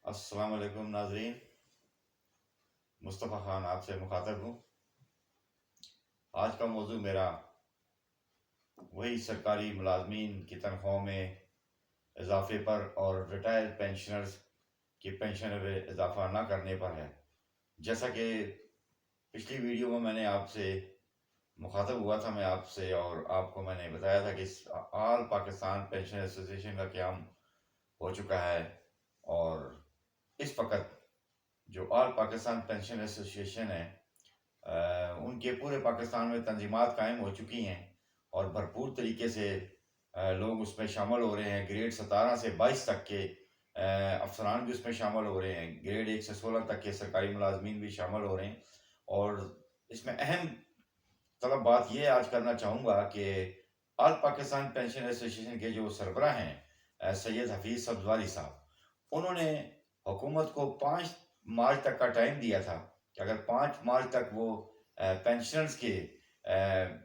السلام علیکم ناظرین، مصطفیٰ خان آپ سے مخاطب ہوں۔ آج کا موضوع میرا وہی سرکاری ملازمین کی تنخواہوں میں اضافے پر اور ریٹائرڈ پینشنرز کی پینشن میں اضافہ نہ کرنے پر ہے۔ جیسا کہ پچھلی ویڈیو میں نے آپ سے مخاطب ہوا تھا، میں آپ سے، اور آپ کو میں نے بتایا تھا کہ آل پاکستان پینشن ایسوسی ایشن کا قیام ہو چکا ہے، اور اس وقت جو آل پاکستان پینشن ایسوسی ایشن ہے ان کے پورے پاکستان میں تنظیمات قائم ہو چکی ہیں اور بھرپور طریقے سے لوگ اس میں شامل ہو رہے ہیں۔ گریڈ 17 سے 22 تک کے افسران بھی اس میں شامل ہو رہے ہیں، گریڈ 1 سے 16 تک کے سرکاری ملازمین بھی شامل ہو رہے ہیں۔ اور اس میں اہم طلب بات یہ آج کرنا چاہوں گا کہ آل پاکستان پینشن ایسوسی ایشن کے جو سربراہ ہیں سید حفیظ سبزواری صاحب، انہوں نے حکومت کو 5 مارچ تک کا ٹائم دیا تھا کہ اگر 5 مارچ تک وہ پینشنرز کے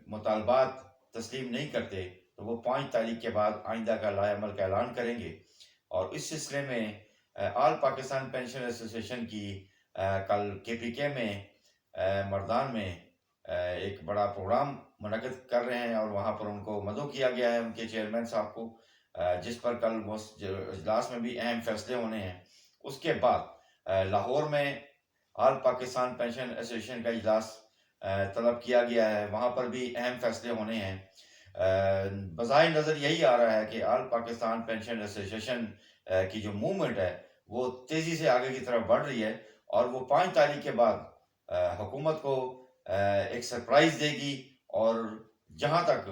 مطالبات تسلیم نہیں کرتے تو وہ 5 تاریخ کے بعد آئندہ کا لائحہ عمل کا اعلان کریں گے۔ اور اس سلسلے میں آل پاکستان پینشن ایسوسی ایشن کی کل KPK میں مردان میں ایک بڑا پروگرام منعقد کر رہے ہیں، اور وہاں پر ان کو مدعو کیا گیا ہے ان کے چیئرمین صاحب کو، جس پر کل وہ اجلاس میں بھی اہم فیصلے ہونے ہیں۔ اس کے بعد لاہور میں آل پاکستان پینشن ایسوسی ایشن کا اجلاس طلب کیا گیا ہے، وہاں پر بھی اہم فیصلے ہونے ہیں۔ بظاہر نظر یہی آ رہا ہے کہ آل پاکستان پینشن ایسوسی ایشن کی جو موومنٹ ہے وہ تیزی سے آگے کی طرف بڑھ رہی ہے، اور وہ 5 تاریخ کے بعد حکومت کو ایک سرپرائز دے گی۔ اور جہاں تک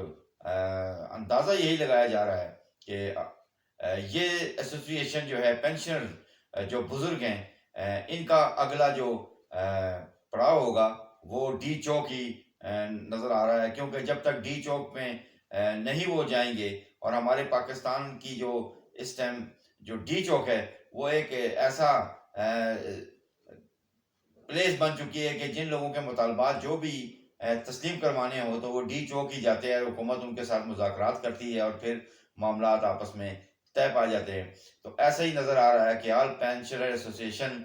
اندازہ یہی لگایا جا رہا ہے کہ یہ ایسوسی ایشن جو ہے پینشنر جو بزرگ ہیں ان کا اگلا جو پڑاؤ ہوگا وہ ڈی چوک ہی نظر آ رہا ہے، کیونکہ جب تک ڈی چوک میں نہیں وہ جائیں گے، اور ہمارے پاکستان کی جو اس ٹائم جو ڈی چوک ہے وہ ایک ایسا پلیس بن چکی ہے کہ جن لوگوں کے مطالبات جو بھی تسلیم کروانے ہو تو وہ ڈی چوک ہی جاتے ہیں، حکومت ان کے ساتھ مذاکرات کرتی ہے اور پھر معاملات آپس میں طے پا جاتے ہیں۔ تو ایسا ہی نظر آ رہا ہے کہ آل پینشنر ایسوسی ایشن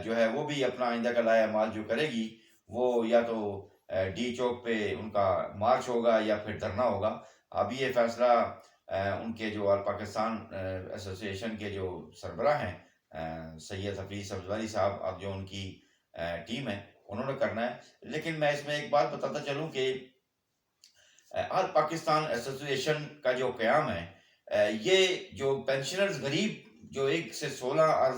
جو ہے وہ بھی اپنا آئندہ کا لائحہ عمل جو کرے گی وہ یا تو ڈی چوک پہ ان کا مارچ ہوگا یا پھر دھرنا ہوگا۔ ابھی یہ فیصلہ ان کے جو آل پاکستان ایسوسی ایشن کے جو سربراہ ہیں سید حفیظ سبزواری صاحب، اب جو ان کی ٹیم ہے انہوں نے کرنا ہے۔ لیکن میں اس میں ایک بات بتاتا چلوں کہ آل پاکستان ایسوسی ایشن کا جو قیام ہے یہ جو پینشنرز غریب جو 1 سے 16 اور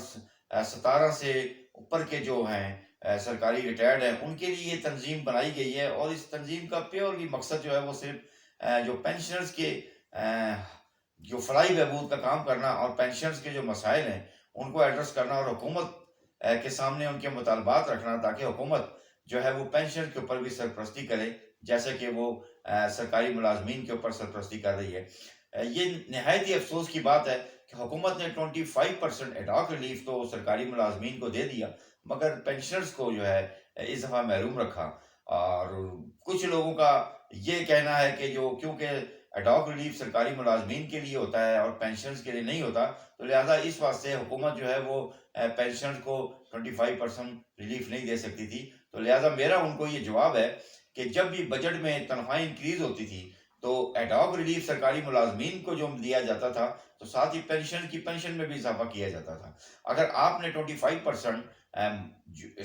17 سے اوپر کے جو ہیں سرکاری ریٹائرڈ ہیں ان کے لیے یہ تنظیم بنائی گئی ہے، اور اس تنظیم کا پیورلی مقصد جو ہے وہ صرف جو پینشنرز کے جو فلاحی بہبود کا کام کرنا اور پینشنرز کے جو مسائل ہیں ان کو ایڈریس کرنا اور حکومت کے سامنے ان کے مطالبات رکھنا، تاکہ حکومت جو ہے وہ پینشن کے اوپر بھی سرپرستی کرے جیسے کہ وہ سرکاری ملازمین کے اوپر سرپرستی کر رہی ہے۔ یہ نہایت ہی افسوس کی بات ہے کہ حکومت نے 25% ایڈاک ریلیف تو سرکاری ملازمین کو دے دیا، مگر پینشنرز کو جو ہے اس دفعہ محروم رکھا۔ اور کچھ لوگوں کا یہ کہنا ہے کہ جو کیونکہ ایڈاک ریلیف سرکاری ملازمین کے لیے ہوتا ہے اور پینشنرز کے لیے نہیں ہوتا، تو لہٰذا اس واسطے حکومت جو ہے وہ پینشنرز کو 25% ریلیف نہیں دے سکتی تھی۔ تو لہٰذا میرا ان کو یہ جواب ہے کہ جب بھی بجٹ میں تنخواہیں انکریز ہوتی تھی تو ایڈاک ریلیف سرکاری ملازمین کو جو دیا جاتا تھا تو ساتھ ہی کی پینشن میں بھی اضافہ کیا جاتا تھا۔ اگر آپ نے 25%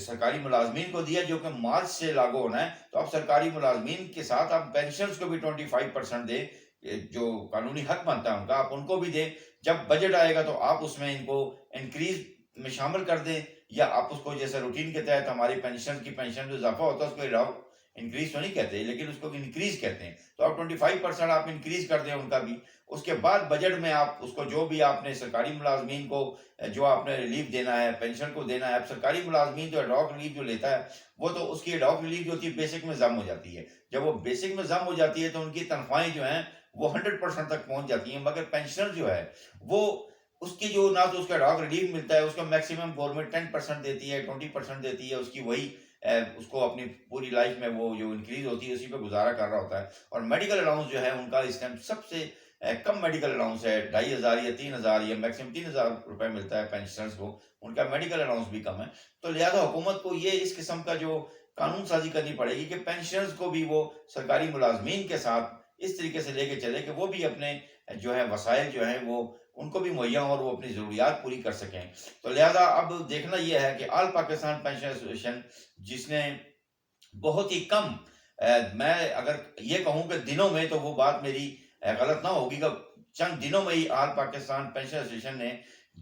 سرکاری ملازمین کو دیا جو کہ مارچ سے لاگو ہونا ہے، تو آپ سرکاری ملازمین کے ساتھ آپ پینشنرز کو بھی 25% دیں، جو قانونی حق بنتا ہے ان کا آپ ان کو بھی دیں۔ جب بجٹ آئے گا تو آپ اس میں ان کو انکریز میں شامل کر دیں، یا آپ اس کو جیسے روٹین کے تحت ہماری پینشن کی پینشن میں اضافہ ہوتا ہے اس کو انکریز تو نہیں کہتے لیکن اس کو انکریز کہتے ہیں، تو آپ 25% آپ انکریز کر دیں ان کا بھی۔ اس کے بعد بجٹ میں آپ اس کو جو بھی آپ نے سرکاری ملازمین کو جو آپ نے ریلیف دینا ہے پینشن کو دینا ہے، اب سرکاری ملازمین جو ایڈاک ریلیف جو لیتا ہے وہ تو اس کی ایڈاک ریلیف جو ہوتی ہے بیسک میں ضم ہو جاتی ہے۔ جب وہ بیسک میں ضم ہو جاتی ہے تو ان کی تنخواہیں جو ہیں وہ 100% تک پہنچ جاتی ہیں، مگر پینشنر جو ہے وہ اس کی جو نہ تو اس کا ایڈاک ریلیف ملتا ہے، اس کا میکسیمم گورنمنٹ 10% دیتی ہے، 20% دیتی ہے، اس کی وہی اس کو اپنی پوری لائف میں وہ جو انکریز ہوتی ہے اسی پہ گزارا کر رہا ہوتا ہے۔ اور میڈیکل الاؤنس جو ہے ان کا اس ٹائم سب سے کم میڈیکل الاؤنس ہے، 2500 یا 3000 یا میکسیمم 3000 روپے ملتا ہے پینشنرز کو، ان کا میڈیکل الاؤنس بھی کم ہے۔ تو لہٰذا حکومت کو یہ اس قسم کا جو قانون سازی کرنی پڑے گی کہ پینشنرز کو بھی وہ سرکاری ملازمین کے ساتھ اس طریقے سے لے کے چلے کہ وہ بھی اپنے جو ہے وسائل جو ہیں وہ ان کو بھی مہیا ہوں اور وہ اپنی ضروریات پوری کر سکیں۔ تو لہٰذا اب دیکھنا یہ ہے کہ آل پاکستان پینشن ایسوسیشن، جس نے بہت ہی کم، میں اگر یہ کہوں کہ دنوں میں، تو وہ بات میری غلط نہ ہوگی کہ چند دنوں میں ہی آل پاکستان پینشن ایسوسیشن نے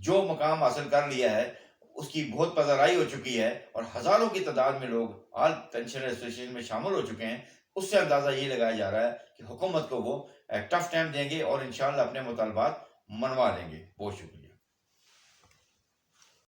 جو مقام حاصل کر لیا ہے اس کی بہت پذیرائی ہو چکی ہے، اور ہزاروں کی تعداد میں لوگ آل پینشن ایسوسیشن میں شامل ہو چکے ہیں۔ اس سے اندازہ یہ لگایا جا رہا ہے کہ حکومت کو وہ ٹف ٹائم دیں گے اور انشاءاللہ اپنے مطالبات منوا لیں گے۔ بہت شکریہ۔